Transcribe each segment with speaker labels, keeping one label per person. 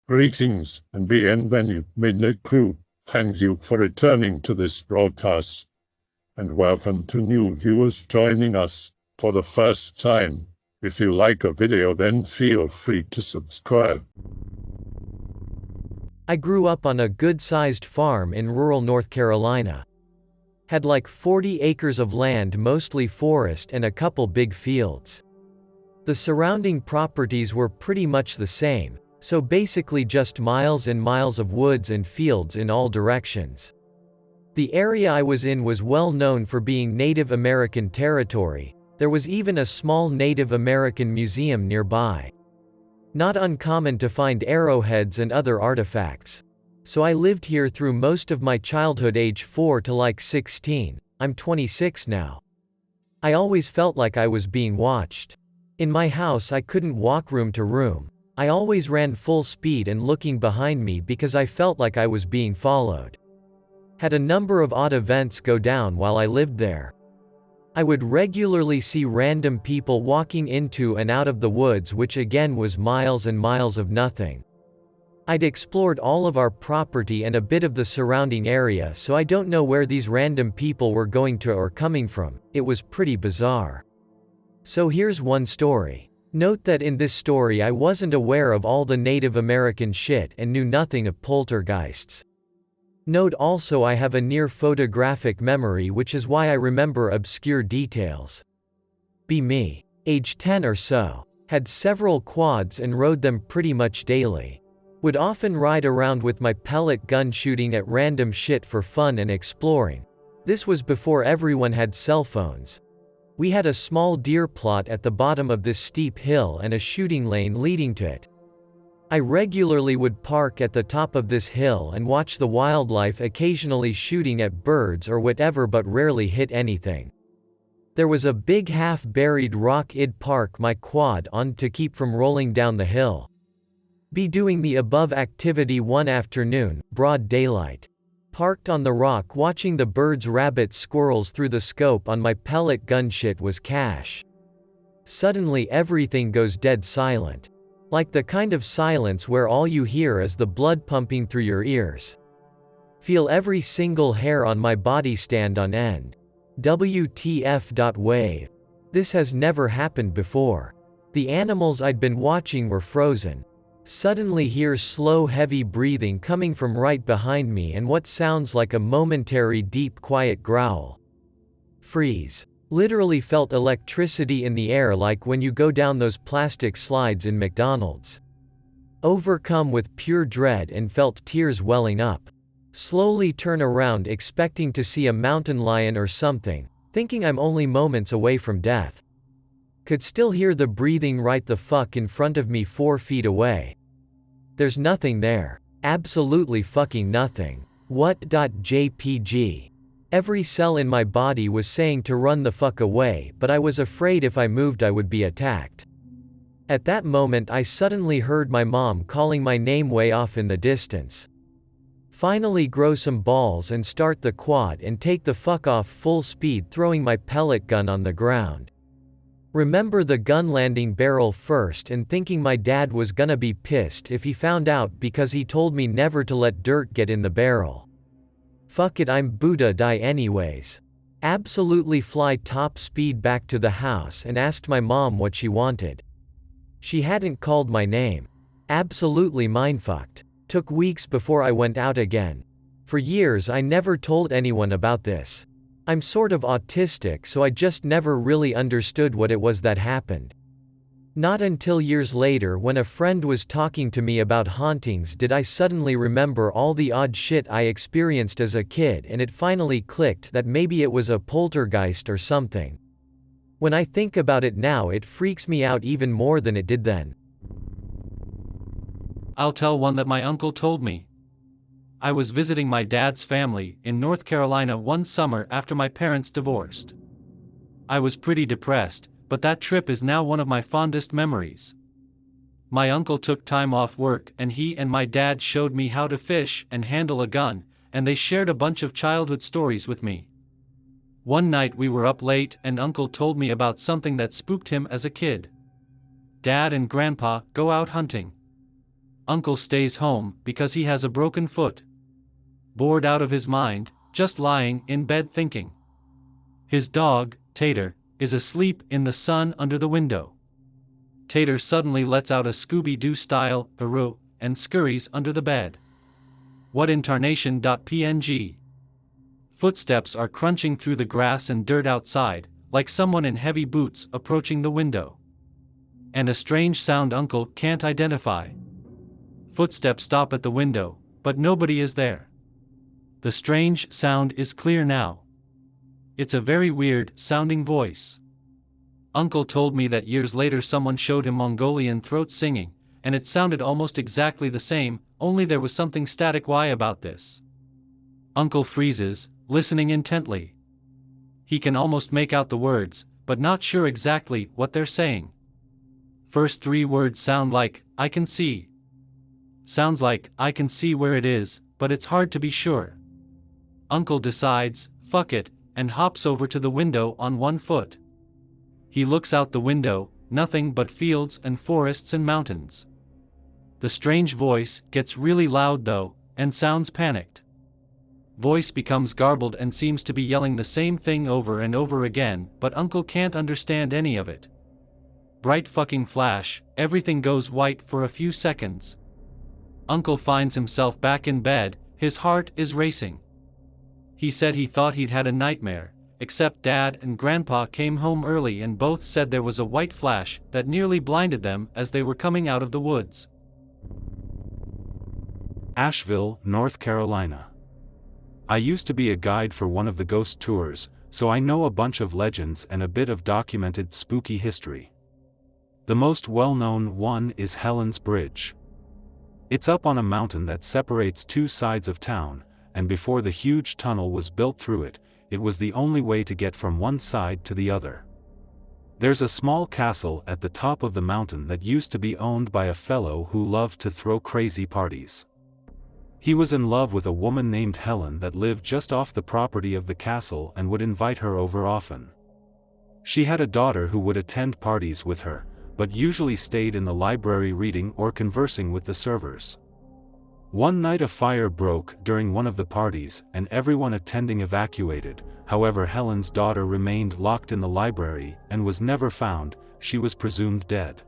Speaker 1: Greetings and bienvenue, midnight crew. Thank you for returning to this broadcast. And welcome to new viewers joining us for the first time. If you like a video, then feel free to subscribe.
Speaker 2: I grew up on a good-sized farm in rural North Carolina. Had like 40 acres of land, mostly forest, and a couple big fields. The surrounding properties were pretty much the same, so basically just miles and miles of woods and fields in all directions. The area I was in was well known for being Native American territory. There was even a small Native American museum nearby. Not uncommon to find arrowheads and other artifacts. So I lived here through most of my childhood, age 4 to like 16. I'm 26 now. I always felt like I was being watched. In my house I couldn't walk room to room. I always ran full speed and looking behind me because I felt like I was being followed. Had a number of odd events go down while I lived there. I would regularly see random people walking into and out of the woods, which again was miles and miles of nothing. I'd explored all of our property and a bit of the surrounding area, so I don't know where these random people were going to or coming from. It was pretty bizarre. So here's one story. Note that in this story I wasn't aware of all the Native American shit and knew nothing of poltergeists. Note also I have a near photographic memory, which is why I remember obscure details. Be me. Age 10 or so. Had several quads and rode them pretty much daily. Would often ride around with my pellet gun shooting at random shit for fun and exploring. This was before everyone had cell phones. We had a small deer plot at the bottom of this steep hill and a shooting lane leading to it. I regularly would park at the top of this hill and watch the wildlife, occasionally shooting at birds or whatever, but rarely hit anything. There was a big half-buried rock I'd park my quad on to keep from rolling down the hill. Be doing the above activity one afternoon, broad daylight. Parked on the rock watching the birds, rabbits, squirrels through the scope on my pellet gun. Shit was cash. Suddenly everything goes dead silent. Like the kind of silence where all you hear is the blood pumping through your ears. Feel every single hair on my body stand on end. WTF. This has never happened before. The animals I'd been watching were frozen. Suddenly hear slow heavy breathing coming from right behind me and what sounds like a momentary deep quiet growl. Freeze. Literally felt electricity in the air, like when you go down those plastic slides in McDonald's. Overcome with pure dread and felt tears welling up. Slowly turn around expecting to see a mountain lion or something, thinking I'm only moments away from death. Could still hear the breathing right the fuck in front of me 4 feet away. There's nothing there. Absolutely fucking nothing. What.jpg. Every cell in my body was saying to run the fuck away, but I was afraid if I moved I would be attacked. At that moment I suddenly heard my mom calling my name way off in the distance. Finally grow some balls and start the quad and take the fuck off full speed, throwing my pellet gun on the ground. Remember the gun landing barrel first and thinking my dad was gonna be pissed if he found out, because he told me never to let dirt get in the barrel. Fuck it, I'm Buddha die anyways. Absolutely fly top speed back to the house and asked my mom what she wanted. She hadn't called my name. Absolutely mindfucked. Took weeks before I went out again. For years I never told anyone about this. I'm sort of autistic, so I just never really understood what it was that happened. Not until years later, when a friend was talking to me about hauntings, did I suddenly remember all the odd shit I experienced as a kid, and it finally clicked that maybe it was a poltergeist or something. When I think about it now, it freaks me out even more than it did then.
Speaker 3: I'll tell one that my uncle told me. I was visiting my dad's family in North Carolina one summer after my parents divorced. I was pretty depressed, but that trip is now one of my fondest memories. My uncle took time off work and he and my dad showed me how to fish and handle a gun, and they shared a bunch of childhood stories with me. One night we were up late and uncle told me about something that spooked him as a kid. Dad and Grandpa go out hunting. Uncle stays home because he has a broken foot. Bored out of his mind, just lying in bed thinking. His dog, Tater, is asleep in the sun under the window. Tater suddenly lets out a Scooby-Doo style "aroo" and scurries under the bed. What in tarnation.png? Footsteps are crunching through the grass and dirt outside, like someone in heavy boots approaching the window. And a strange sound Uncle can't identify. Footsteps stop at the window, but nobody is there. The strange sound is clear now. It's a very weird sounding voice. Uncle told me that years later someone showed him Mongolian throat singing, and it sounded almost exactly the same, only there was something static why about this. Uncle freezes, listening intently. He can almost make out the words, but not sure exactly what they're saying. First 3 words sound like, "I can see." Sounds like, "I can see where it is," but it's hard to be sure. Uncle decides, fuck it, and hops over to the window on one foot. He looks out the window, nothing but fields and forests and mountains. The strange voice gets really loud though, and sounds panicked. Voice becomes garbled and seems to be yelling the same thing over and over again, but Uncle can't understand any of it. Bright fucking flash, everything goes white for a few seconds. Uncle finds himself back in bed, his heart is racing. He said he thought he'd had a nightmare, except Dad and Grandpa came home early and both said there was a white flash that nearly blinded them as they were coming out of the woods.
Speaker 4: Asheville, North Carolina. I used to be a guide for one of the ghost tours, so I know a bunch of legends and a bit of documented spooky history. The most well-known one is Helen's Bridge. It's up on a mountain that separates 2 sides of town, and before the huge tunnel was built through it, it was the only way to get from one side to the other. There's a small castle at the top of the mountain that used to be owned by a fellow who loved to throw crazy parties. He was in love with a woman named Helen that lived just off the property of the castle and would invite her over often. She had a daughter who would attend parties with her, but usually stayed in the library reading or conversing with the servers. One night a fire broke during one of the parties and everyone attending evacuated. However, Helen's daughter remained locked in the library and was never found. She was presumed dead.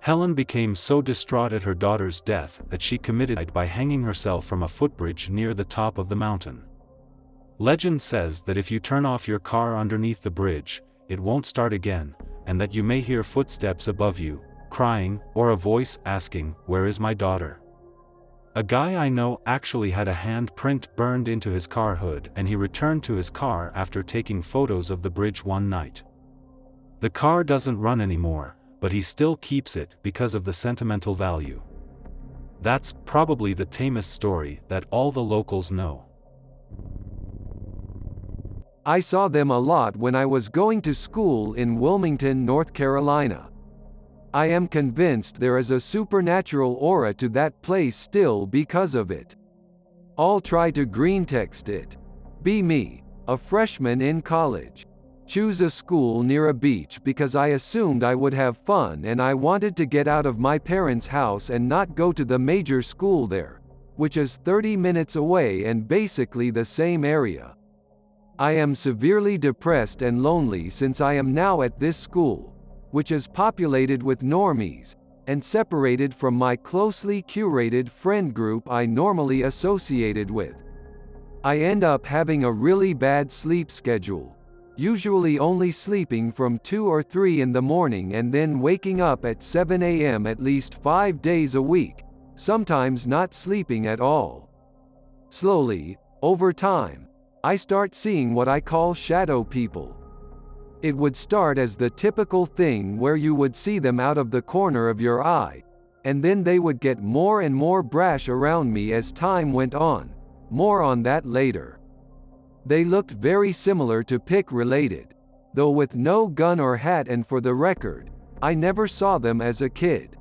Speaker 4: Helen became so distraught at her daughter's death that she committed suicide by hanging herself from a footbridge near the top of the mountain. Legend says that if you turn off your car underneath the bridge, it won't start again, and that you may hear footsteps above you, crying, or a voice asking, "Where is my daughter?" A guy I know actually had a handprint burned into his car hood and he returned to his car after taking photos of the bridge one night. The car doesn't run anymore, but he still keeps it because of the sentimental value. That's probably the tamest story that all the locals know.
Speaker 5: I saw them a lot when I was going to school in Wilmington, North Carolina. I am convinced there is a supernatural aura to that place still because of it. I'll try to Greentext it. Be me, a freshman in college. Choose a school near a beach because I assumed I would have fun and I wanted to get out of my parents' house and not go to the major school there, which is 30 minutes away and basically the same area. I am severely depressed and lonely since I am now at this school, which is populated with normies, and separated from my closely curated friend group I normally associated with. I end up having a really bad sleep schedule, usually only sleeping from 2 or 3 in the morning and then waking up at 7 a.m. at least 5 days a week, sometimes not sleeping at all. Slowly, over time, I start seeing what I call shadow people. It would start as the typical thing where you would see them out of the corner of your eye, and then they would get more and more brash around me as time went on. More on that later. They looked very similar to Pick related, though with no gun or hat, and for the record, I never saw them as a kid.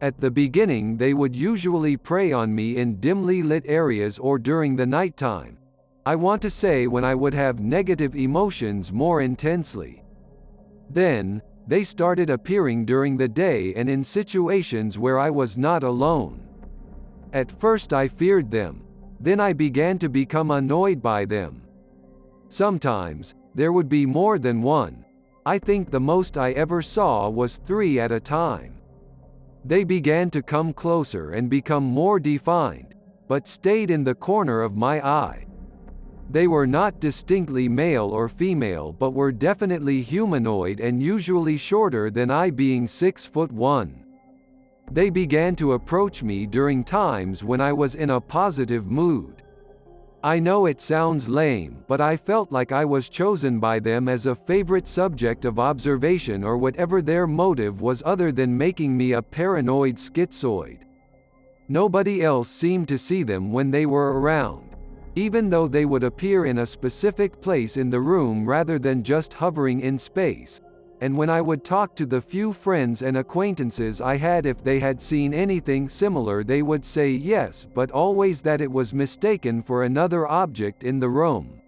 Speaker 5: At the beginning they would usually prey on me in dimly lit areas or during the nighttime. I want to say when I would have negative emotions more intensely. Then, they started appearing during the day and in situations where I was not alone. At first I feared them, then I began to become annoyed by them. Sometimes, there would be more than one. I think the most I ever saw was 3 at a time. They began to come closer and become more defined, but stayed in the corner of my eye. They were not distinctly male or female but were definitely humanoid and usually shorter than I, being 6'1". They began to approach me during times when I was in a positive mood. I know it sounds lame, but I felt like I was chosen by them as a favorite subject of observation or whatever their motive was other than making me a paranoid schizoid. Nobody else seemed to see them when they were around, even though they would appear in a specific place in the room rather than just hovering in space. And when I would talk to the few friends and acquaintances I had, if they had seen anything similar, they would say yes, but always that it was mistaken for another object in the room.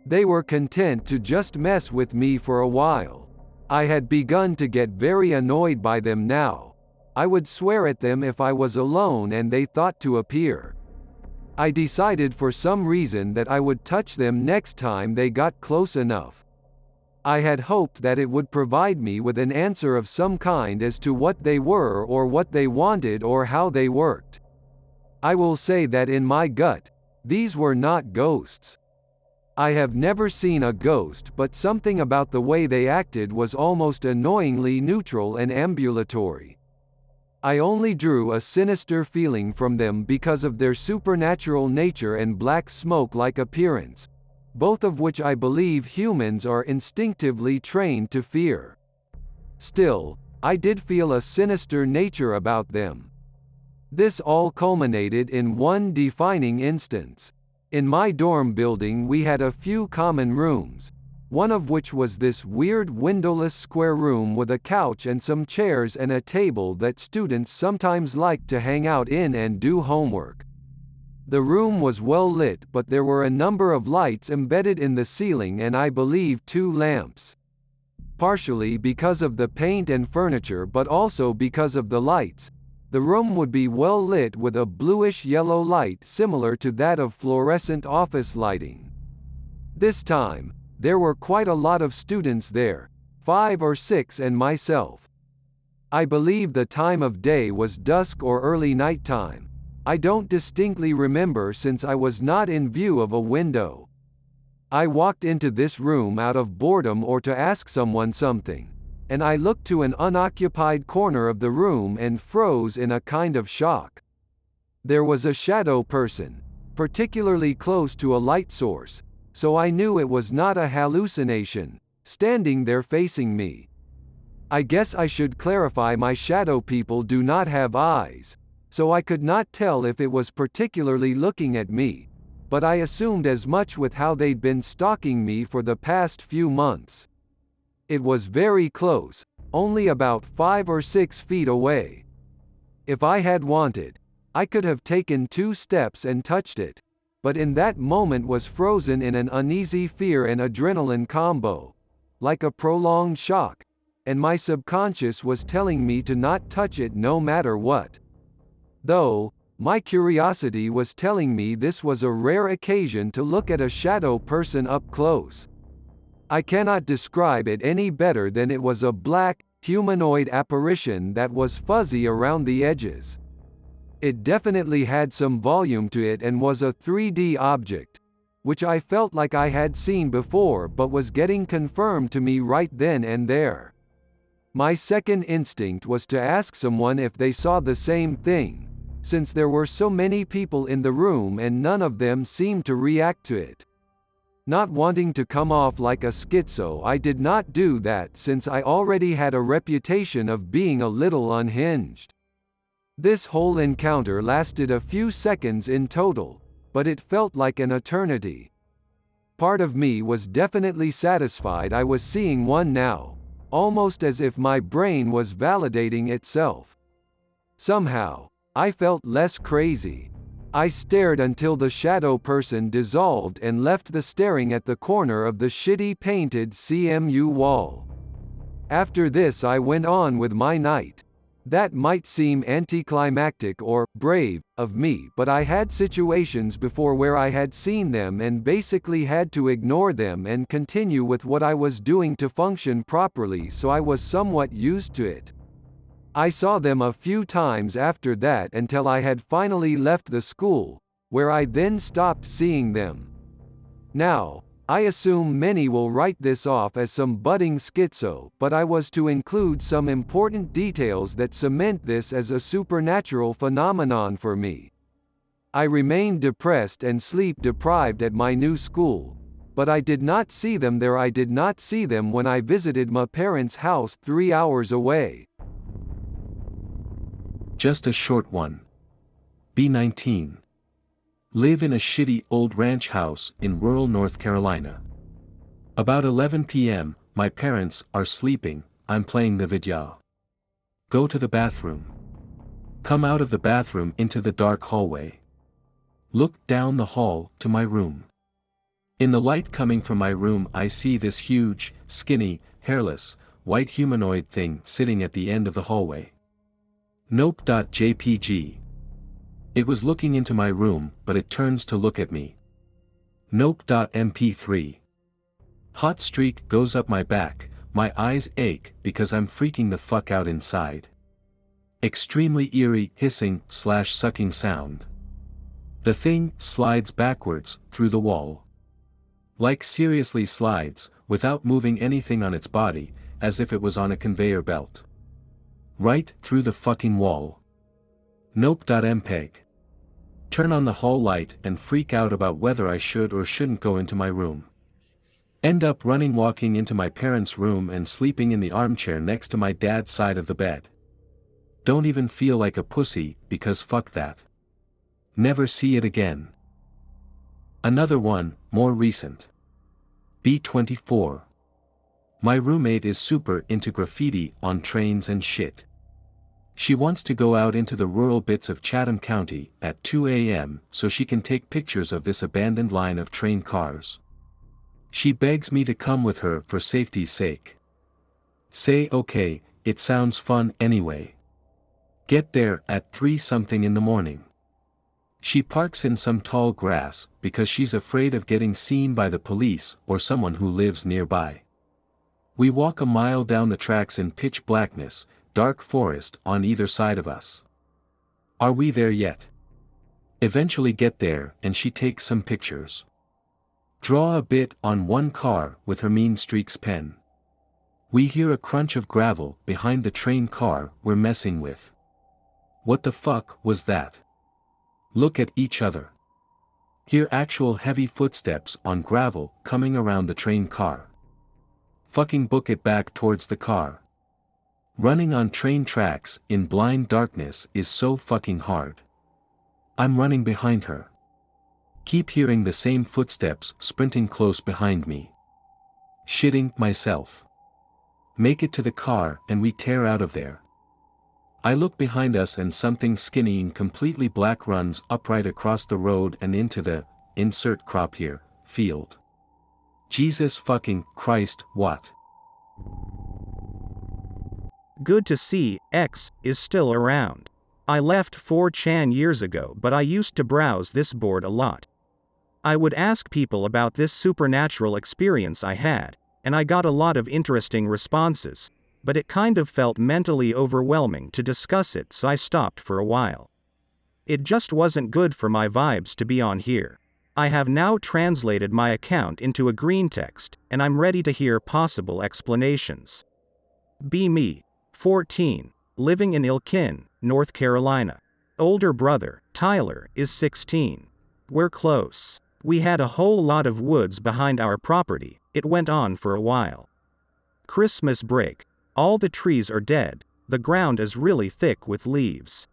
Speaker 5: They were content to just mess with me for a while. I had begun to get very annoyed by them now. I would swear at them if I was alone and they thought to appear. I decided for some reason that I would touch them next time they got close enough. I had hoped that it would provide me with an answer of some kind as to what they were or what they wanted or how they worked. I will say that in my gut, these were not ghosts. I have never seen a ghost, but something about the way they acted was almost annoyingly neutral and ambulatory. I only drew a sinister feeling from them because of their supernatural nature and black smoke-like appearance, both of which I believe humans are instinctively trained to fear. Still, I did feel a sinister nature about them. This all culminated in one defining instance. In my dorm building we had a few common rooms, one of which was this weird windowless square room with a couch and some chairs and a table that students sometimes liked to hang out in and do homework. The room was well lit, but there were a number of lights embedded in the ceiling and I believe 2 lamps. Partially because of the paint and furniture but also because of the lights, the room would be well lit with a bluish-yellow light similar to that of fluorescent office lighting. This time, there were quite a lot of students there, 5 or 6 and myself. I believe the time of day was dusk or early nighttime. I don't distinctly remember since I was not in view of a window. I walked into this room out of boredom or to ask someone something, and I looked to an unoccupied corner of the room and froze in a kind of shock. There was a shadow person, particularly close to a light source, so I knew it was not a hallucination, standing there facing me. I guess I should clarify my shadow people do not have eyes, so I could not tell if it was particularly looking at me, but I assumed as much with how they'd been stalking me for the past few months. It was very close, only about 5 or 6 feet away. If I had wanted, I could have taken 2 steps and touched it, but in that moment was frozen in an uneasy fear and adrenaline combo, like a prolonged shock, and my subconscious was telling me to not touch it no matter what. Though, my curiosity was telling me this was a rare occasion to look at a shadow person up close. I cannot describe it any better than it was a black, humanoid apparition that was fuzzy around the edges. It definitely had some volume to it and was a 3D object, which I felt like I had seen before but was getting confirmed to me right then and there. My second instinct was to ask someone if they saw the same thing, since there were so many people in the room and none of them seemed to react to it. Not wanting to come off like a schizo, I did not do that since I already had a reputation of being a little unhinged. This whole encounter lasted a few seconds in total, but it felt like an eternity. Part of me was definitely satisfied I was seeing one now, almost as if my brain was validating itself. Somehow, I felt less crazy. I stared until the shadow person dissolved and left the staring at the corner of the shitty painted CMU wall. After this I went on with my night. That might seem anticlimactic or brave of me, but I had situations before where I had seen them and basically had to ignore them and continue with what I was doing to function properly, so I was somewhat used to it. I saw them a few times after that until I had finally left the school, where I then stopped seeing them. Now, I assume many will write this off as some budding schizo, but I was to include some important details that cement this as a supernatural phenomenon for me. I remained depressed and sleep deprived at my new school, but I did not see them there. I did not see them when I visited my parents' house 3 hours away.
Speaker 6: Just a short one. B19. Live in a shitty old ranch house in rural North Carolina. About 11 p.m., my parents are sleeping, I'm playing the video. Go to the bathroom. Come out of the bathroom into the dark hallway. Look down the hall to my room. In the light coming from my room I see this huge, skinny, hairless, white humanoid thing sitting at the end of the hallway. Nope.jpg. It was looking into my room, but it turns to look at me. Nope.mp3. Hot streak goes up my back, my eyes ache because I'm freaking the fuck out inside. Extremely eerie hissing/sucking sound. The thing slides backwards through the wall. Like seriously slides, without moving anything on its body, as if it was on a conveyor belt. Right through the fucking wall. Nope.mpeg. Turn on the hall light and freak out about whether I should or shouldn't go into my room. End up walking into my parents' room and sleeping in the armchair next to my dad's side of the bed. Don't even feel like a pussy, because fuck that. Never see it again. Another one, more recent. B24. My roommate is super into graffiti on trains and shit. She wants to go out into the rural bits of Chatham County at 2 a.m. so she can take pictures of this abandoned line of train cars. She begs me to come with her for safety's sake. Say okay, it sounds fun anyway. Get there at 3-something in the morning. She parks in some tall grass because she's afraid of getting seen by the police or someone who lives nearby. We walk a mile down the tracks in pitch blackness, dark forest on either side of us. Are we there yet? Eventually get there and she takes some pictures. Draw a bit on one car with her mean streaks pen. We hear a crunch of gravel behind the train car we're messing with. What the fuck was that? Look at each other. Hear actual heavy footsteps on gravel coming around the train car. Fucking book it back towards the car. Running on train tracks in blind darkness is so fucking hard. I'm running behind her. Keep hearing the same footsteps sprinting close behind me. Shitting myself. Make it to the car and we tear out of there. I look behind us and something skinny and completely black runs upright across the road and into the, insert crop here, field. Jesus fucking Christ, what?
Speaker 7: Good to see X is still around. I left 4chan years ago, but I used to browse this board a lot. I would ask people about this supernatural experience I had, and I got a lot of interesting responses, but it kind of felt mentally overwhelming to discuss it, so I stopped for a while. It just wasn't good for my vibes to be on here. I have now translated my account into a Greentext, and I'm ready to hear possible explanations. Be me. 14, living in Elkin, North Carolina. Older brother, Tyler, is 16. We're close. We had a whole lot of woods behind our property, it went on for a while. Christmas break. All the trees are dead, the ground is really thick with leaves.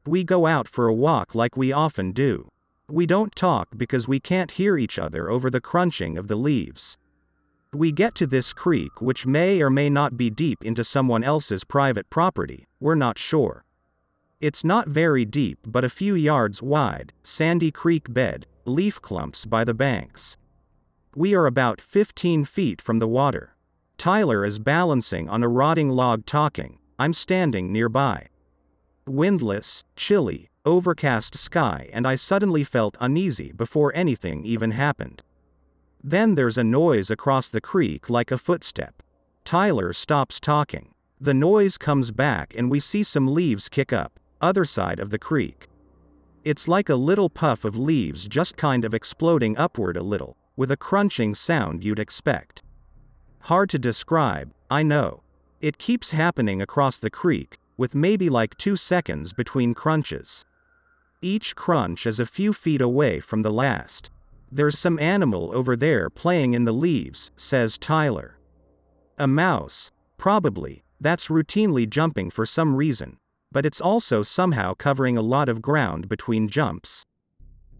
Speaker 7: We go out for a walk like we often do. We don't talk because we can't hear each other over the crunching of the leaves. We get to this creek, which may or may not be deep into someone else's private property, we're not sure. It's not very deep but a few yards wide, sandy creek bed, leaf clumps by the banks. We are about 15 feet from the water. Tyler is balancing on a rotting log talking. I'm standing nearby. Windless, chilly, overcast sky, and I suddenly felt uneasy before anything even happened. Then there's a noise across the creek like a footstep. Tyler stops talking. The noise comes back and we see some leaves kick up, other side of the creek. It's like a little puff of leaves just kind of exploding upward a little, with a crunching sound you'd expect. Hard to describe, I know. It keeps happening across the creek, with maybe like 2 seconds between crunches. Each crunch is a few feet away from the last. There's some animal over there playing in the leaves, says Tyler. A mouse, probably, that's routinely jumping for some reason, but it's also somehow covering a lot of ground between jumps.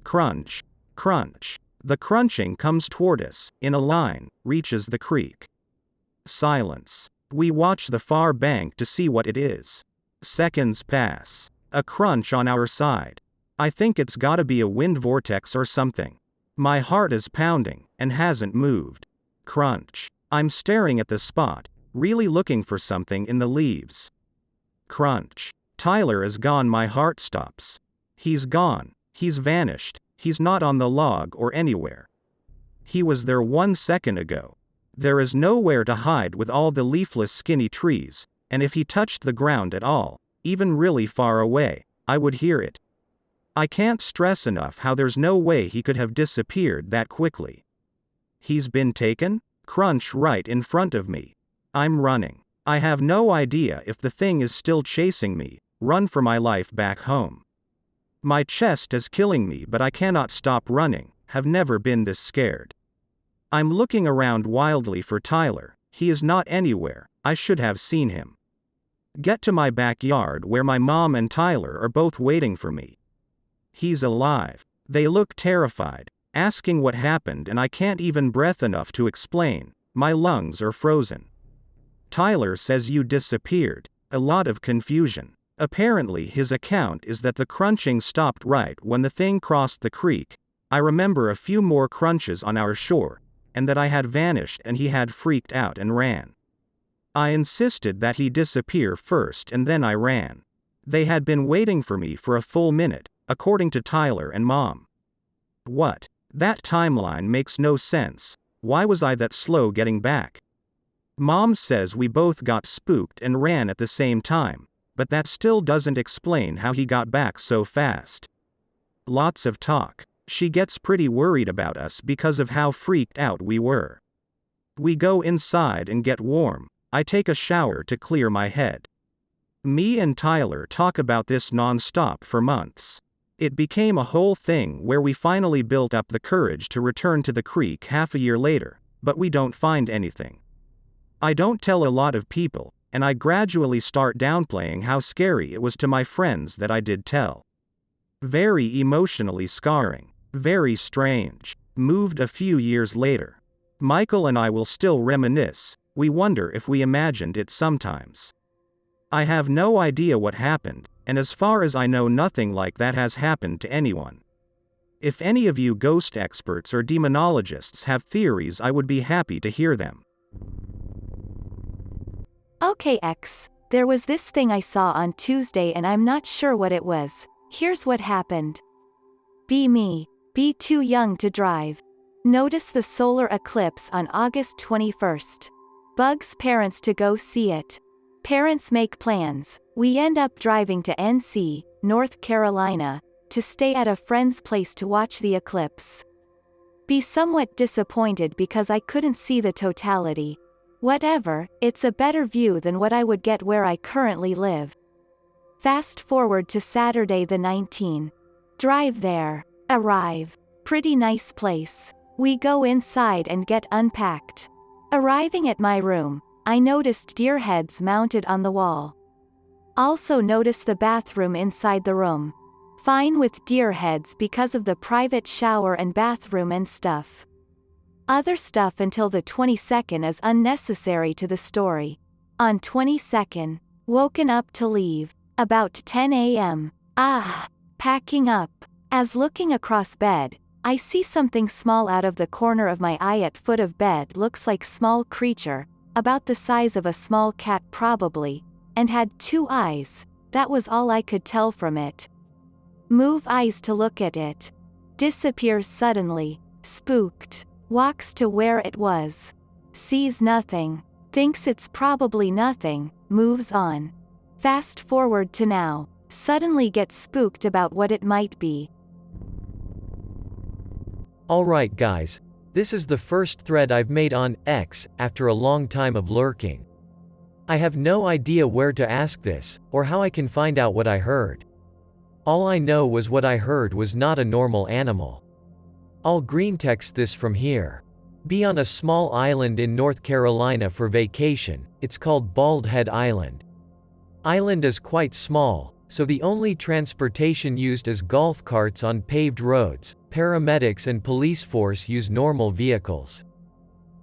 Speaker 7: Crunch, crunch. The crunching comes toward us, in a line, reaches the creek. Silence. We watch the far bank to see what it is. Seconds pass. A crunch on our side. I think it's gotta be a wind vortex or something. My heart is pounding, and hasn't moved. Crunch. I'm staring at the spot, really looking for something in the leaves. Crunch. Tyler is gone. My heart stops. He's gone. He's vanished. He's not on the log or anywhere. He was there 1 second ago. There is nowhere to hide with all the leafless skinny trees, and if he touched the ground at all, even really far away, I would hear it. I can't stress enough how there's no way he could have disappeared that quickly. He's been taken? Crunch right in front of me. I'm running. I have no idea if the thing is still chasing me. Run for my life back home. My chest is killing me, but I cannot stop running. Have never been this scared. I'm looking around wildly for Tyler. He is not anywhere. I should have seen him. Get to my backyard where my mom and Tyler are both waiting for me. He's alive. They look terrified, asking what happened, and I can't even breath enough to explain. My lungs are frozen. Tyler says you disappeared. A lot of confusion. Apparently his account is that the crunching stopped right when the thing crossed the creek. I remember a few more crunches on our shore, and that I had vanished and he had freaked out and ran. I insisted that he disappear first and then I ran. They had been waiting for me for a full minute, according to Tyler and Mom. What? That timeline makes no sense. Why was I that slow getting back? Mom says we both got spooked and ran at the same time, but that still doesn't explain how he got back so fast. Lots of talk. She gets pretty worried about us because of how freaked out we were. We go inside and get warm. I take a shower to clear my head. Me and Tyler talk about this non-stop for months. It became a whole thing where we finally built up the courage to return to the creek half a year later, but we don't find anything. I don't tell a lot of people, and I gradually start downplaying how scary it was to my friends that I did tell. Very emotionally scarring. Very strange. Moved a few years later. Michael and I will still reminisce. We wonder if we imagined it sometimes. I have no idea what happened, and as far as I know nothing like that has happened to anyone. If any of you ghost experts or demonologists have theories, I would be happy to hear them.
Speaker 8: Okay X, there was this thing I saw on Tuesday and I'm not sure what it was. Here's what happened. Be me. Be too young to drive. Notice the solar eclipse on August 21st. Bugs parents to go see it. Parents make plans. We end up driving to NC, North Carolina, to stay at a friend's place to watch the eclipse. Be somewhat disappointed because I couldn't see the totality. Whatever, it's a better view than what I would get where I currently live. Fast forward to Saturday the 19th. Drive there. Arrive. Pretty nice place. We go inside and get unpacked. Arriving at my room, I noticed deer heads mounted on the wall. Also notice the bathroom inside the room. Fine with deer heads because of the private shower and bathroom and stuff. Other stuff until the 22nd is unnecessary to the story. On 22nd, woken up to leave. About 10 a.m. Packing up. As looking across bed, I see something small out of the corner of my eye at foot of bed. Looks like small creature, About the size of a small cat probably, and had 2 eyes. That was all I could tell from it. Move eyes to look at it. Disappears suddenly. Spooked. Walks to where it was. Sees nothing. Thinks it's probably nothing, moves on. Fast forward to now. Suddenly gets spooked about what it might be.
Speaker 2: Alright guys, this is the first thread I've made on X after a long time of lurking. I have no idea where to ask this, or how I can find out what I heard. All I know was what I heard was not a normal animal. I'll greentext this from here. Be on a small island in North Carolina for vacation. It's called Bald Head Island. Island is quite small, so the only transportation used is golf carts on paved roads. Paramedics and police force use normal vehicles.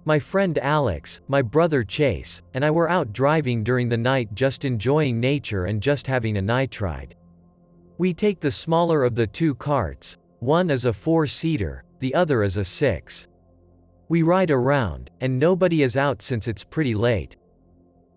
Speaker 2: My friend Alex, my brother Chase, and I were out driving during the night just enjoying nature and just having a night-ride. We take the smaller of the 2 carts, one is a 4-seater, the other is a 6. We ride around, and nobody is out since it's pretty late.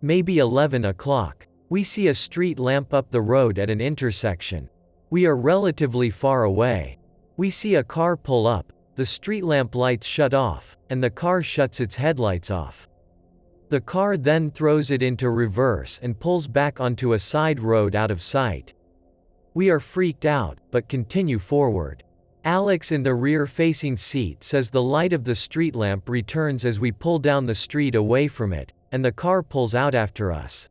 Speaker 2: Maybe 11 o'clock. We see a street lamp up the road at an intersection. We are relatively far away. We see a car pull up, the street lamp lights shut off, and the car shuts its headlights off. The car then throws it into reverse and pulls back onto a side road out of sight. We are freaked out, but continue forward. Alex in the rear-facing seat says the light of the street lamp returns as we pull down the street away from it, and the car pulls out after us.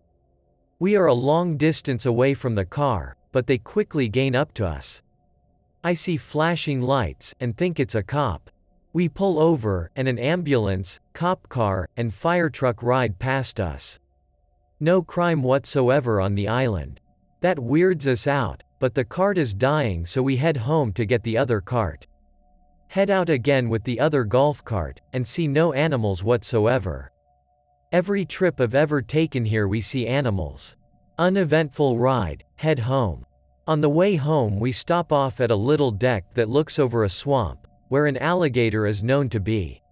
Speaker 2: We are a long distance away from the car, but they quickly gain up to us. I see flashing lights, and think it's a cop. We pull over, and an ambulance, cop car, and fire truck ride past us. No crime whatsoever on the island. That weirds us out, but the cart is dying, so we head home to get the other cart. Head out again with the other golf cart, and see no animals whatsoever. Every trip I've ever taken here we see animals. Uneventful ride, head home. On the way home we stop off at a little deck that looks over a swamp, where an alligator is known to be.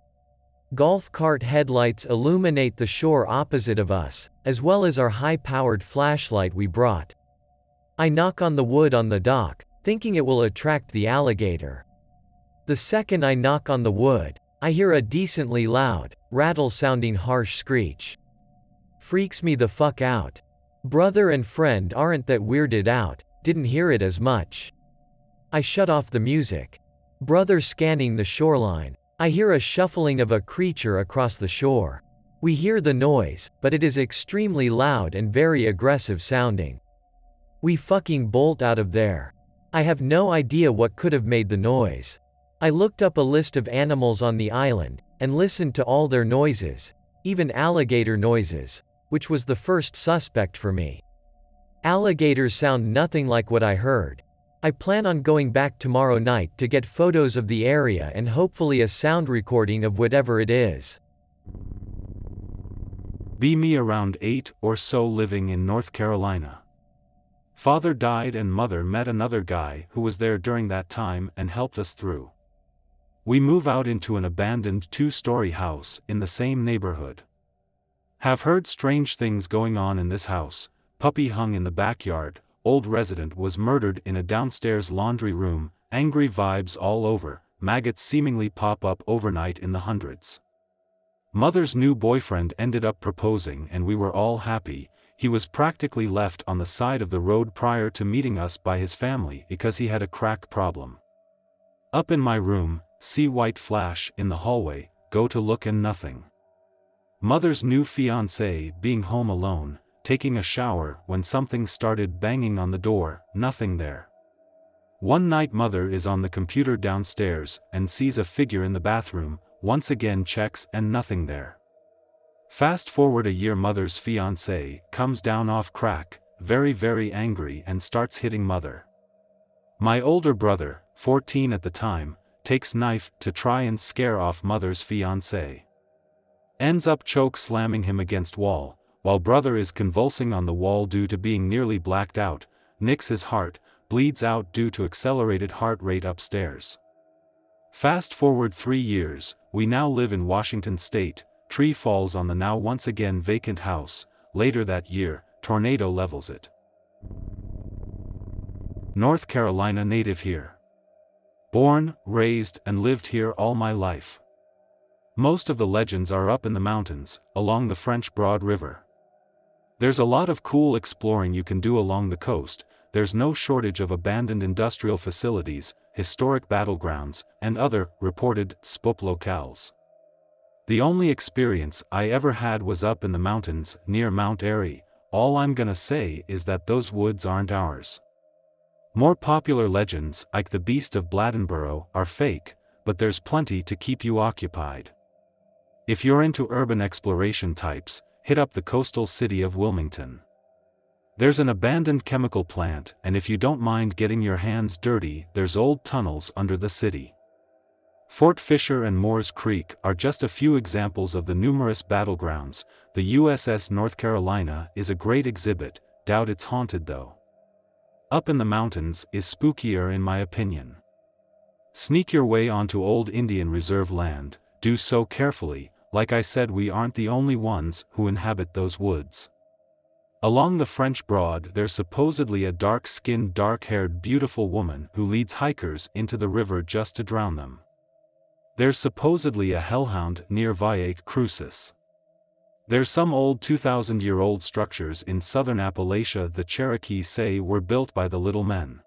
Speaker 2: Golf cart headlights illuminate the shore opposite of us, as well as our high-powered flashlight we brought. I knock on the wood on the dock, thinking it will attract the alligator. The second I knock on the wood, I hear a decently loud, rattle-sounding harsh screech. Freaks me the fuck out. Brother and friend aren't that weirded out, didn't hear it as much. I shut off the music. Brother scanning the shoreline. I hear a shuffling of a creature across the shore. We hear the noise, but it is extremely loud and very aggressive sounding. We fucking bolt out of there. I have no idea what could have made the noise. I looked up a list of animals on the island, and listened to all their noises, even alligator noises, which was the first suspect for me. Alligators sound nothing like what I heard. I plan on going back tomorrow night to get photos of the area and hopefully a sound recording of whatever it is.
Speaker 4: Be me around 8 or so living in North Carolina. Father died and mother met another guy who was there during that time and helped us through. We move out into an abandoned 2-story house in the same neighborhood. Have heard strange things going on in this house. Puppy hung in the backyard, old resident was murdered in a downstairs laundry room, angry vibes all over, maggots seemingly pop up overnight in the hundreds. Mother's new boyfriend ended up proposing and we were all happy. He was practically left on the side of the road prior to meeting us by his family because he had a crack problem. Up in my room, see white flash in the hallway, go to look and nothing. Mother's new fiancé being home alone, taking a shower when something started banging on the door, nothing there. One night mother is on the computer downstairs and sees a figure in the bathroom, once again checks and nothing there. Fast forward a year, mother's fiancé comes down off crack, very angry and starts hitting mother. My older brother, 14 at the time, takes knife to try and scare off mother's fiancé. Ends up choke slamming him against wall, while brother is convulsing on the wall due to being nearly blacked out, nicks his heart, bleeds out due to accelerated heart rate upstairs. Fast forward 3 years, we now live in Washington State, tree falls on the now once again vacant house. Later that year, tornado levels it. North Carolina native here. Born, raised, and lived here all my life. Most of the legends are up in the mountains, along the French Broad River. There's a lot of cool exploring you can do along the coast. There's no shortage of abandoned industrial facilities, historic battlegrounds, and other, reported, spooky locales. The only experience I ever had was up in the mountains, near Mount Airy. All I'm gonna say is that those woods aren't ours. More popular legends, like the Beast of Bladenborough, are fake, but there's plenty to keep you occupied. If you're into urban exploration types, hit up the coastal city of Wilmington. There's an abandoned chemical plant, and if you don't mind getting your hands dirty, there's old tunnels under the city. Fort Fisher and Moores Creek are just a few examples of the numerous battlegrounds. The USS North Carolina is a great exhibit, doubt it's haunted though. Up in the mountains is spookier in my opinion. Sneak your way onto old Indian Reserve land, do so carefully. Like I said, we aren't the only ones who inhabit those woods. Along the French Broad there's supposedly a dark-skinned, dark-haired beautiful woman who leads hikers into the river just to drown them. There's supposedly a hellhound near Vieille Crucis. There's some old 2,000-year-old structures in southern Appalachia the Cherokees say were built by the Little Men.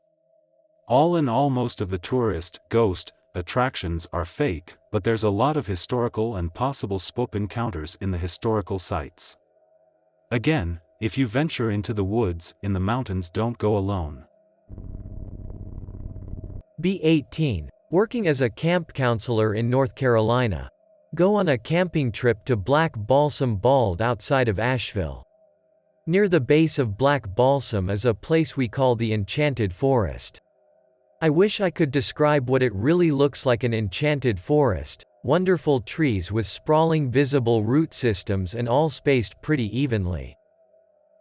Speaker 4: All in all, most of the tourist, ghost, attractions are fake, but there's a lot of historical and possible spook encounters in the historical sites. Again, if you venture into the woods, in the mountains, don't go alone.
Speaker 2: B18. Working as a camp counselor in North Carolina. Go on a camping trip to Black Balsam Bald outside of Asheville. Near the base of Black Balsam is a place we call the Enchanted Forest. I wish I could describe what it really looks like: an enchanted forest, wonderful trees with sprawling visible root systems and all spaced pretty evenly.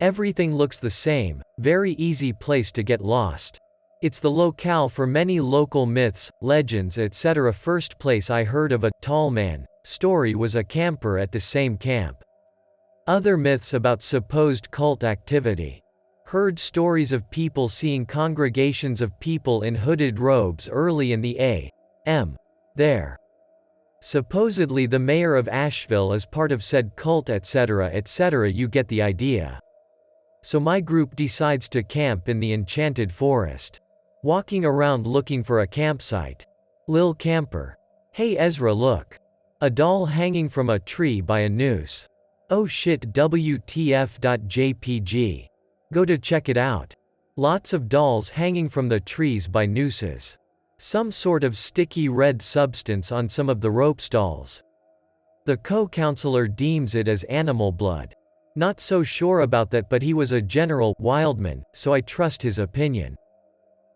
Speaker 2: Everything looks the same, very easy place to get lost. It's the locale for many local myths, legends, etc. First place I heard of a tall man story was a camper at the same camp. Other myths about supposed cult activity. Heard stories of people seeing congregations of people in hooded robes early in the a.m. there. Supposedly the mayor of Asheville is part of said cult, etc., etc. You get the idea. So my group decides to camp in the Enchanted Forest. Walking around looking for a campsite. Lil camper. Hey Ezra, look. A doll hanging from a tree by a noose. Oh shit, WTF.jpg. Go to check it out. Lots of dolls hanging from the trees by nooses. Some sort of sticky red substance on some of the rope stalls. The co-counselor deems it as animal blood. Not so sure about that, but he was a general wildman, so I trust his opinion.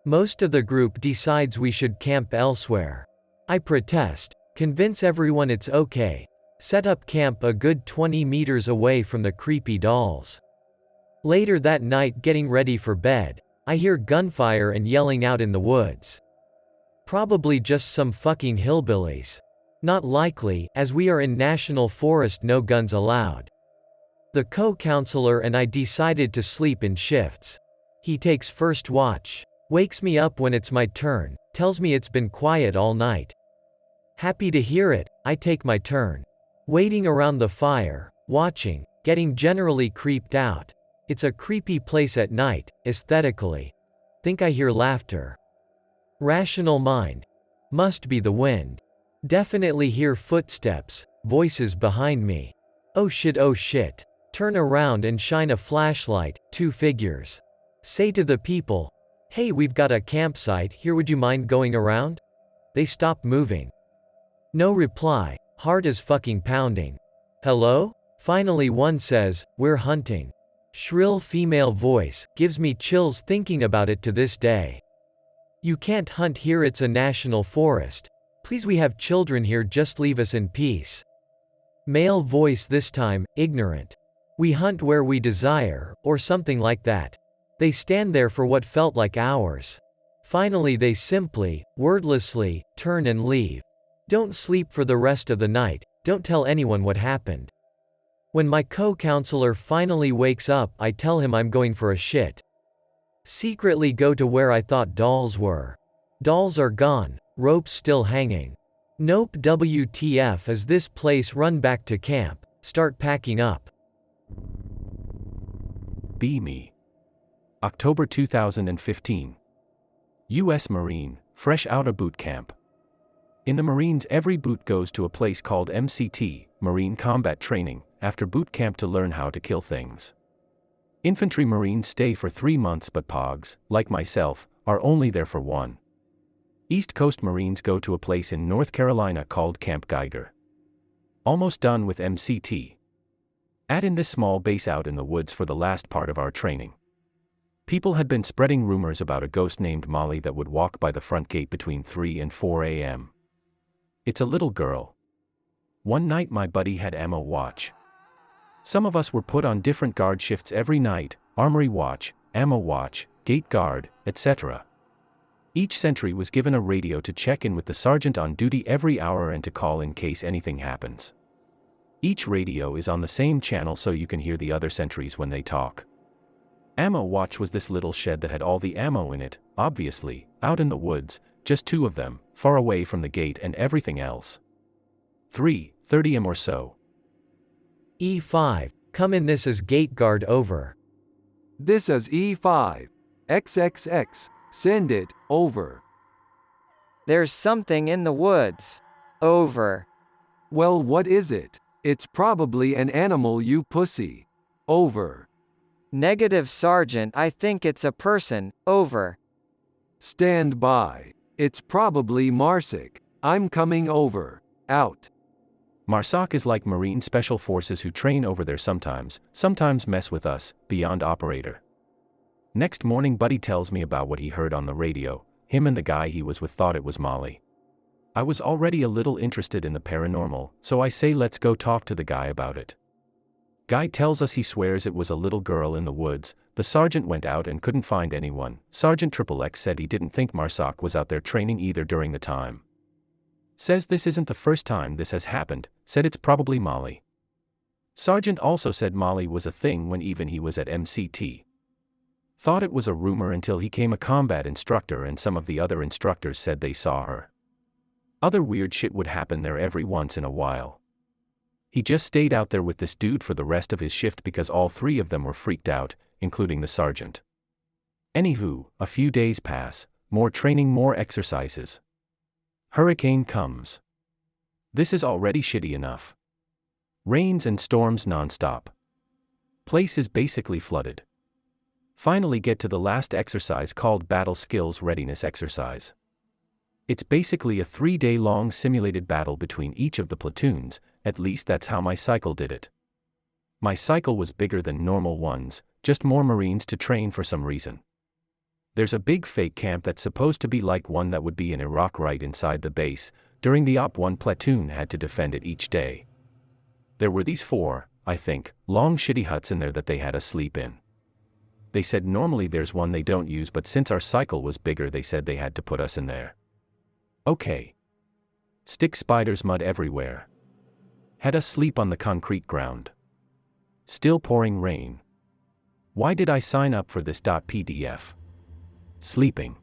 Speaker 2: Most of the group decides we should camp elsewhere. I protest, convince everyone it's okay. Set up camp a good 20 meters away from the creepy dolls. Later that night, getting ready for bed, I hear gunfire and yelling out in the woods. Probably just some fucking hillbillies. Not likely, as we are in national forest, no guns allowed. The co-counselor and I decided to sleep in shifts. He takes first watch, wakes me up when it's my turn, tells me it's been quiet all night. Happy to hear it, I take my turn. Waiting around the fire, watching, getting generally creeped out. It's a creepy place at night, aesthetically. Think I hear laughter. Rational mind. Must be the wind. Definitely hear footsteps, voices behind me. Oh shit, oh shit. Turn around and shine a flashlight, 2 figures. Say to the people, hey, we've got a campsite here, would you mind going around? They stop moving. No reply, heart is fucking pounding. Hello? Finally one says, we're hunting. Shrill female voice, gives me chills thinking about it to this day. You can't hunt here, it's a national forest. Please, we have children here, just leave us in peace. Male voice this time, ignorant. We hunt where we desire, or something like that. They stand there for what felt like hours. Finally they simply, wordlessly, turn and leave. Don't sleep for the rest of the night, Don't tell anyone what happened. When my co-counselor finally wakes up, I tell him I'm going for a shit. Secretly go to where I thought dolls were. Dolls are gone, ropes still hanging. Nope, WTF is this place? Run back to camp, start packing up.
Speaker 9: Be Me. October 2015. U.S. Marine, fresh out of boot camp. In the Marines, every boot goes to a place called MCT, Marine Combat Training, after boot camp to learn how to kill things. Infantry Marines stay for 3 months, but POGs, like myself, are only there for 1. East Coast Marines go to a place in North Carolina called Camp Geiger. Almost done with MCT. At in this small base out in the woods for the last part of our training. People had been spreading rumors about a ghost named Molly that would walk by the front gate between 3 and 4 a.m. It's a little girl. One night my buddy had ammo watch. Some of us were put on different guard shifts every night, armory watch, ammo watch, gate guard, etc. Each sentry was given a radio to check in with the sergeant on duty every hour and to call in case anything happens. Each radio is on the same channel so you can hear the other sentries when they talk. Ammo watch was this little shed that had all the ammo in it, obviously, out in the woods, just 2 of them, far away from the gate and everything else. 3:30 am or so.
Speaker 2: E5, come in, this is gate guard, over.
Speaker 5: This is E5. XXX. Send it, over.
Speaker 10: There's something in the woods. Over.
Speaker 5: Well, what is it? It's probably an animal, you pussy. Over.
Speaker 10: Negative, Sergeant, I think it's a person. Over.
Speaker 5: Stand by. It's probably Marsic. I'm coming over. Out.
Speaker 9: Marsoc is like Marine Special Forces who train over there sometimes mess with us, beyond operator. Next morning buddy tells me about what he heard on the radio. Him and the guy he was with thought it was Molly. I was already a little interested in the paranormal, so I say let's go talk to the guy about it. Guy tells us he swears it was a little girl in the woods. The sergeant went out and couldn't find anyone. Sergeant XXX said he didn't think Marsoc was out there training either during the time. Says this isn't the first time this has happened, said it's probably Molly. Sergeant also said Molly was a thing when even he was at MCT. Thought it was a rumor until he came a combat instructor and some of the other instructors said they saw her. Other weird shit would happen there every once in a while. He just stayed out there with this dude for the rest of his shift because all 3 of them were freaked out, including the sergeant. Anywho, a few days pass, more training, more exercises. Hurricane comes. This is already shitty enough. Rains and storms non-stop. Place is basically flooded. Finally get to the last exercise called Battle Skills Readiness Exercise. It's basically a 3-day-long simulated battle between each of the platoons, at least that's how my cycle did it. My cycle was bigger than normal ones, just more Marines to train for some reason. There's a big fake camp that's supposed to be like one that would be in Iraq right inside the base. During the op, one platoon had to defend it each day. There were these 4, I think, long shitty huts in there that they had to sleep in. They said normally there's one they don't use, but since our cycle was bigger they said they had to put us in there. Okay. Stick spiders, mud everywhere. Had us sleep on the concrete ground. Still pouring rain. Why did I sign up for this .pdf? Sleeping.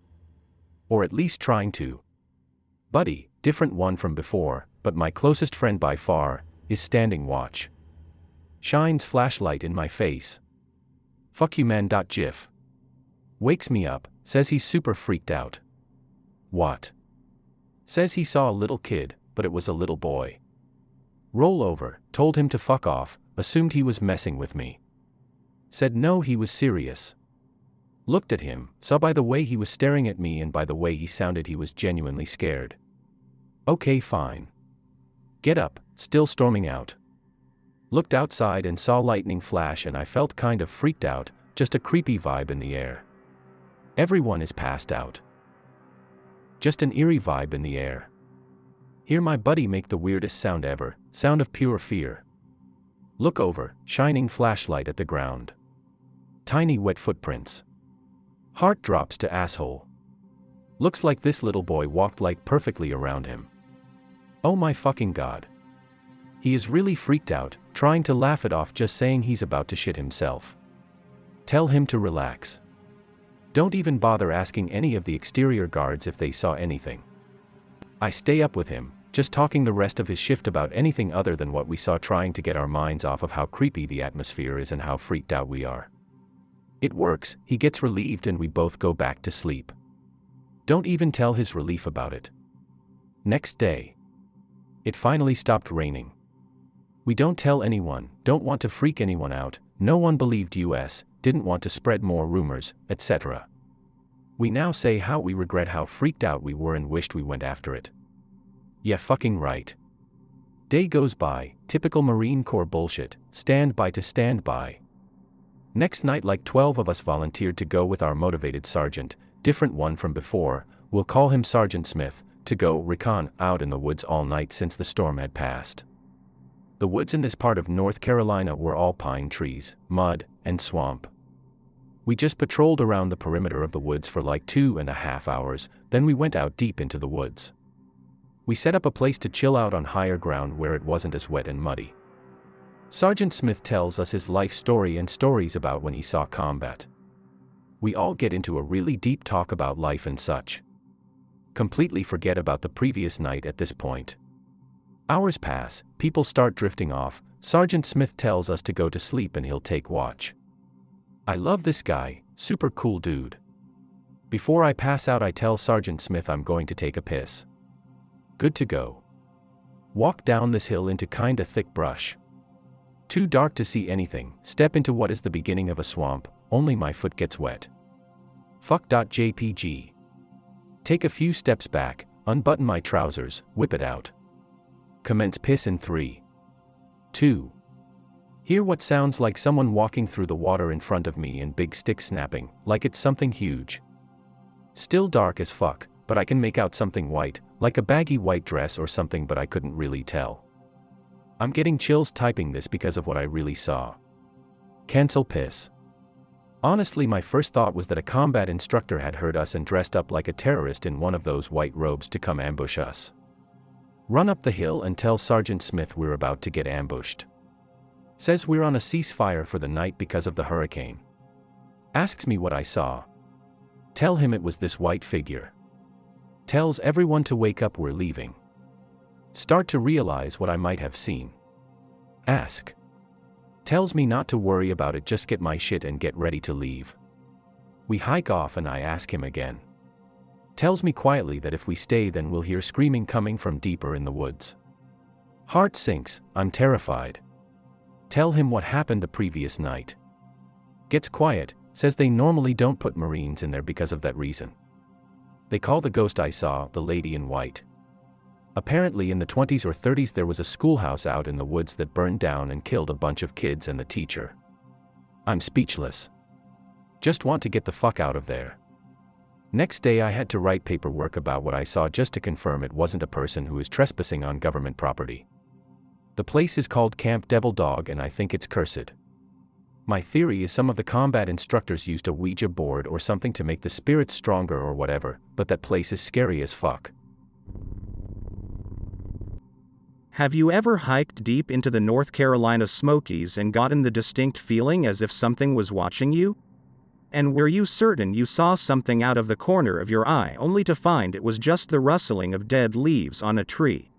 Speaker 9: Or at least trying to. Buddy, different one from before, but my closest friend by far, is standing watch. Shines flashlight in my face. Fuck you man. GIF. Wakes me up, says he's super freaked out. What? Says he saw a little kid, but it was a little boy. Roll over, told him to fuck off, assumed he was messing with me. Said no, he was serious. Looked at him, saw by the way he was staring at me and by the way he sounded he was genuinely scared. Okay, fine. Get up, still storming out. Looked outside and saw lightning flash and I felt kind of freaked out, just a creepy vibe in the air. Everyone is passed out. Just an eerie vibe in the air. Hear my buddy make the weirdest sound ever, sound of pure fear. Look over, shining flashlight at the ground. Tiny wet footprints. Heart drops to asshole. Looks like this little boy walked like perfectly around him. Oh my fucking god. He is really freaked out, trying to laugh it off, just saying he's about to shit himself. Tell him to relax. Don't even bother asking any of the exterior guards if they saw anything. I stay up with him, just talking the rest of his shift about anything other than what we saw, trying to get our minds off of how creepy the atmosphere is and how freaked out we are. It works, he gets relieved and we both go back to sleep. Don't even tell his relief about it. Next day. It finally stopped raining. We don't tell anyone, don't want to freak anyone out, no one believed us, didn't want to spread more rumors, etc. We now say how we regret how freaked out we were and wished we went after it. Yeah, fucking right. Day goes by, typical Marine Corps bullshit, standby to standby. Next night, like 12 of us volunteered to go with our motivated sergeant, different one from before, we'll call him Sergeant Smith, to go recon out in the woods all night since the storm had passed. The woods in this part of North Carolina were all pine trees, mud, and swamp. We just patrolled around the perimeter of the woods for like 2.5 hours, then we went out deep into the woods. We set up a place to chill out on higher ground where it wasn't as wet and muddy. Sergeant Smith tells us his life story and stories about when he saw combat. We all get into a really deep talk about life and such. Completely forget about the previous night at this point. Hours pass, people start drifting off, Sergeant Smith tells us to go to sleep and he'll take watch. I love this guy, super cool dude. Before I pass out, I tell Sergeant Smith I'm going to take a piss. Good to go. Walk down this hill into kinda thick brush. Too dark to see anything, step into what is the beginning of a swamp, only my foot gets wet. Fuck.jpg. Take a few steps back, unbutton my trousers, whip it out. Commence piss in 3, 2. Hear what sounds like someone walking through the water in front of me and big stick snapping, like it's something huge. Still dark as fuck, but I can make out something white, like a baggy white dress or something, but I couldn't really tell. I'm getting chills typing this because of what I really saw. Cancel piss. Honestly, my first thought was that a combat instructor had heard us and dressed up like a terrorist in one of those white robes to come ambush us. Run up the hill and tell Sergeant Smith we're about to get ambushed. Says we're on a ceasefire for the night because of the hurricane. Asks me what I saw. Tell him it was this white figure. Tells everyone to wake up, we're leaving. Start to realize what I might have seen. Ask. Tells me not to worry about it, just get my shit and get ready to leave. We hike off and I ask him again. Tells me quietly that if we stay then we'll hear screaming coming from deeper in the woods. Heart sinks, I'm terrified. Tell him what happened the previous night. Gets quiet, says they normally don't put Marines in there because of that reason. They call the ghost I saw the lady in white. Apparently in the 20s or 30s there was a schoolhouse out in the woods that burned down and killed a bunch of kids and the teacher. I'm speechless. Just want to get the fuck out of there. Next day I had to write paperwork about what I saw just to confirm it wasn't a person who is trespassing on government property. The place is called Camp Devil Dog and I think it's cursed. My theory is some of the combat instructors used a Ouija board or something to make the spirits stronger or whatever, but that place is scary as fuck.
Speaker 7: Have you ever hiked deep into the North Carolina Smokies and gotten the distinct feeling as if something was watching you? And were you certain you saw something out of the corner of your eye only to find it was just the rustling of dead leaves on a tree?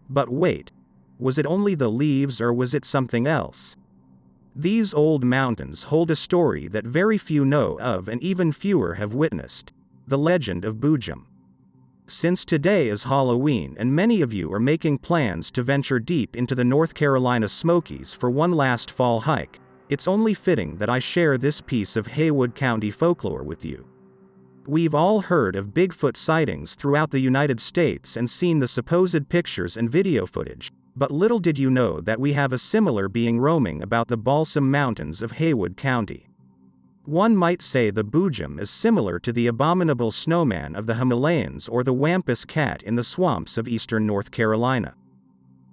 Speaker 7: But wait, was it only the leaves or was it something else? These old mountains hold a story that very few know of and even fewer have witnessed: the legend of Boojum. Since today is Halloween and many of you are making plans to venture deep into the North Carolina Smokies for one last fall hike, it's only fitting that I share this piece of Haywood County folklore with you. We've all heard of Bigfoot sightings throughout the United States and seen the supposed pictures and video footage, but little did you know that we have a similar being roaming about the Balsam Mountains of Haywood County. One might say the Boojum is similar to the abominable snowman of the Himalayas or the Wampus cat in the swamps of eastern North Carolina.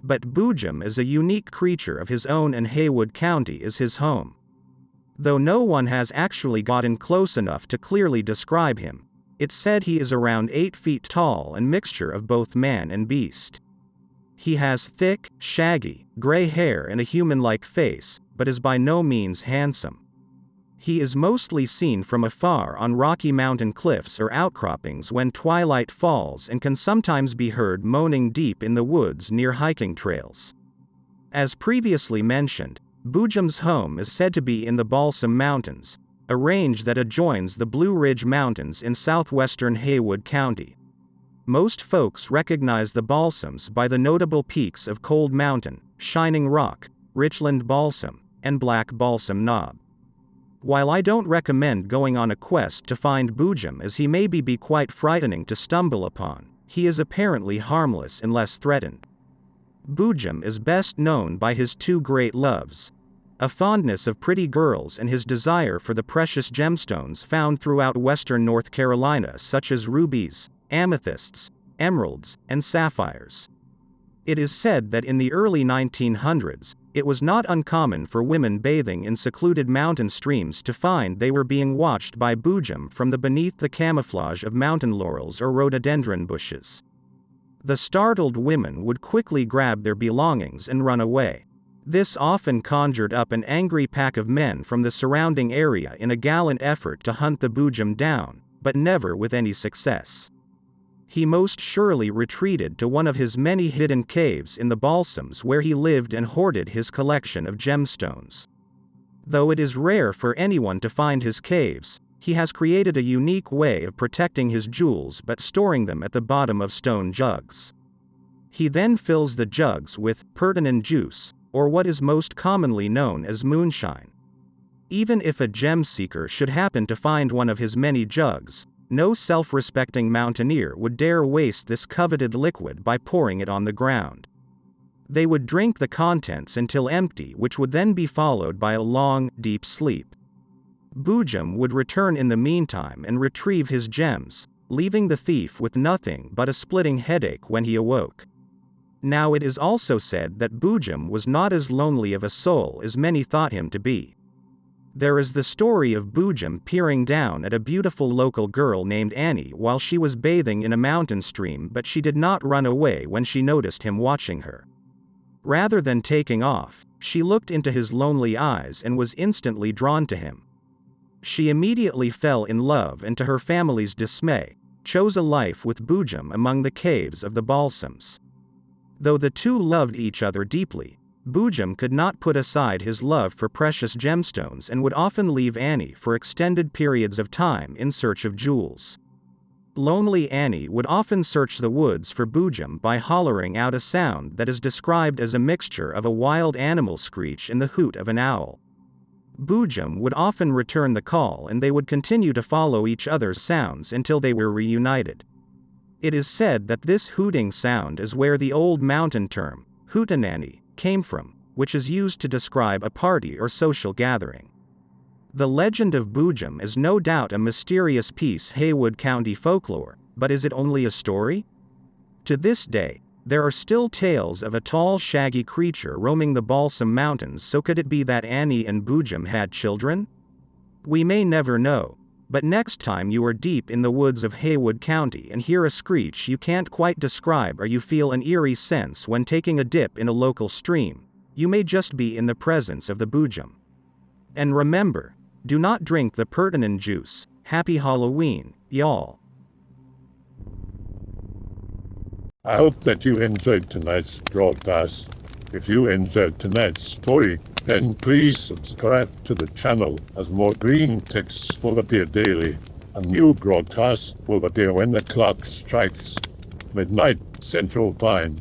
Speaker 7: But Boojum is a unique creature of his own and Haywood County is his home. Though no one has actually gotten close enough to clearly describe him, it's said he is around 8 feet tall and mixture of both man and beast. He has thick, shaggy, gray hair and a human-like face, but is by no means handsome. He is mostly seen from afar on rocky mountain cliffs or outcroppings when twilight falls and can sometimes be heard moaning deep in the woods near hiking trails. As previously mentioned, Boojum's home is said to be in the Balsam Mountains, a range that adjoins the Blue Ridge Mountains in southwestern Haywood County. Most folks recognize the Balsams by the notable peaks of Cold Mountain, Shining Rock, Richland Balsam, and Black Balsam Knob. While I don't recommend going on a quest to find Boojum as he may be quite frightening to stumble upon, he is apparently harmless unless threatened. Boojum is best known by his two great loves: a fondness of pretty girls and his desire for the precious gemstones found throughout western North Carolina such as rubies, amethysts, emeralds, and sapphires. It is said that in the early 1900s, it was not uncommon for women bathing in secluded mountain streams to find they were being watched by Boojum from beneath the camouflage of mountain laurels or rhododendron bushes. The startled women would quickly grab their belongings and run away. This often conjured up an angry pack of men from the surrounding area in a gallant effort to hunt the Boojum down, but never with any success. He most surely retreated to one of his many hidden caves in the Balsams where he lived and hoarded his collection of gemstones. Though it is rare for anyone to find his caves, he has created a unique way of protecting his jewels but storing them at the bottom of stone jugs. He then fills the jugs with pertinent juice, or what is most commonly known as moonshine. Even if a gem seeker should happen to find one of his many jugs, no self-respecting mountaineer would dare waste this coveted liquid by pouring it on the ground. They would drink the contents until empty, which would then be followed by a long, deep sleep. Boojum would return in the meantime and retrieve his gems, leaving the thief with nothing but a splitting headache when he awoke. Now it is also said that Boojum was not as lonely of a soul as many thought him to be. There is the story of Boojum peering down at a beautiful local girl named Annie while she was bathing in a mountain stream, but she did not run away when she noticed him watching her. Rather than taking off, she looked into his lonely eyes and was instantly drawn to him. She immediately fell in love and to her family's dismay, chose a life with Boojum among the caves of the Balsams. Though the two loved each other deeply, Boojum could not put aside his love for precious gemstones and would often leave Annie for extended periods of time in search of jewels. Lonely Annie would often search the woods for Boojum by hollering out a sound that is described as a mixture of a wild animal screech and the hoot of an owl. Boojum would often return the call and they would continue to follow each other's sounds until they were reunited. It is said that this hooting sound is where the old mountain term, hootenanny, came from, which is used to describe a party or social gathering. The legend of Boojum is no doubt a mysterious piece of Haywood County folklore, but is it only a story? To this day, there are still tales of a tall shaggy creature roaming the Balsam Mountains, so could it be that Annie and Boojum had children? We may never know, but next time you are deep in the woods of Haywood County and hear a screech you can't quite describe or you feel an eerie sense when taking a dip in a local stream, you may just be in the presence of the Boojum. And remember, do not drink the pertinent juice. Happy Halloween, y'all.
Speaker 1: I hope that you enjoyed tonight's broadcast. If you enjoyed tonight's story, then please subscribe to the channel as more Greentexts will appear daily. A new broadcast will appear when the clock strikes midnight Central Time.